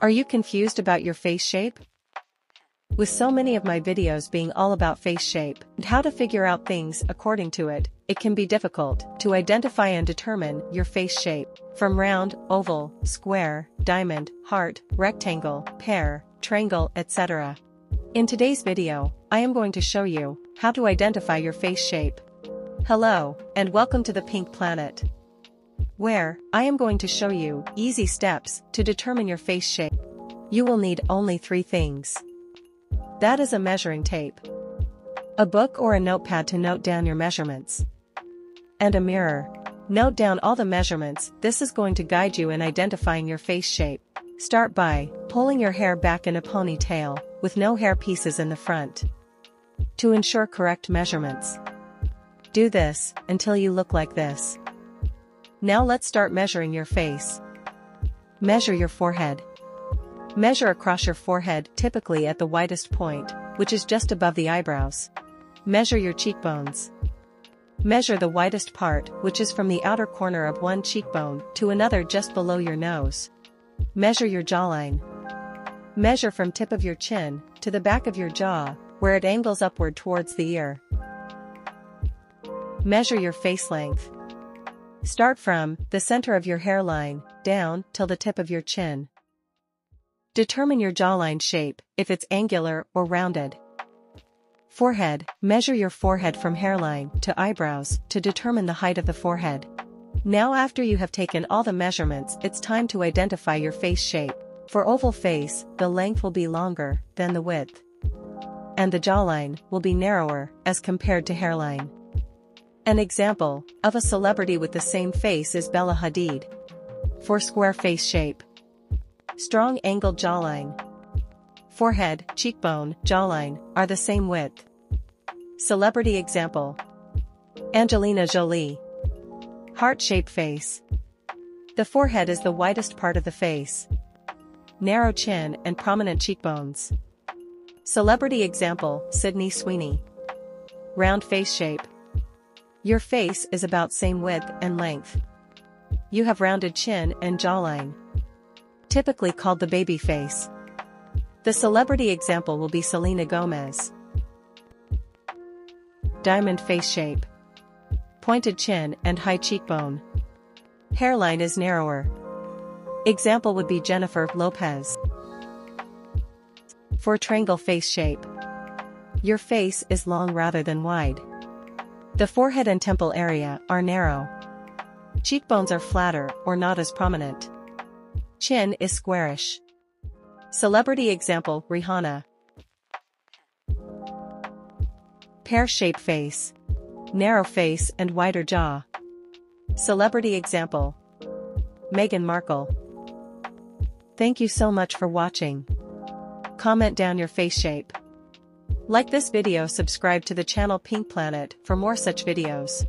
Are you confused about your face shape? With so many of my videos being all about face shape and how to figure out things according to it, it can be difficult to identify and determine your face shape, from round, oval, square, diamond, heart, rectangle, pear, triangle, etc. In today's video, I am going to show you how to identify your face shape. Hello, and welcome to the Pink Planet, where I am going to show you easy steps to determine your face shape. You will need only 3 things. That is a measuring tape, a book or a notepad to note down your measurements, and a mirror. Note down all the measurements. This is going to guide you in identifying your face shape. Start by pulling your hair back in a ponytail, with no hair pieces in the front, to ensure correct measurements. Do this until you look like this. Now let's start measuring your face. Measure your forehead. Measure across your forehead, typically at the widest point, which is just above the eyebrows. Measure your cheekbones. Measure the widest part, which is from the outer corner of one cheekbone to another just below your nose. Measure your jawline. Measure from tip of your chin to the back of your jaw, where it angles upward towards the ear. Measure your face length. Start from the center of your hairline, down till the tip of your chin. Determine your jawline shape, if it's angular or rounded. Forehead. Measure your forehead from hairline to eyebrows to determine the height of the forehead. Now after you have taken all the measurements, it's time to identify your face shape. For oval face, the length will be longer than the width, and the jawline will be narrower as compared to hairline. An example of a celebrity with the same face is Bella Hadid. For square face shape, strong angled jawline. Forehead, cheekbone, jawline are the same width. Celebrity example: Angelina Jolie. Heart-shaped face. The forehead is the widest part of the face. Narrow chin and prominent cheekbones. Celebrity example: Sydney Sweeney. Round face shape. Your face is about same width and length. You have rounded chin and jawline, typically called the baby face. The celebrity example will be Selena Gomez. Diamond face shape. Pointed chin and high cheekbone. Hairline is narrower. Example would be Jennifer Lopez. For triangle face shape, your face is long rather than wide. The forehead and temple area are narrow. Cheekbones are flatter or not as prominent. Chin is squarish. Celebrity example: Rihanna. Pear-shaped face. Narrow face and wider jaw. Celebrity example: Meghan Markle. Thank you so much for watching. Comment down your face shape. Like this video, subscribe to the channel Pink Planet for more such videos.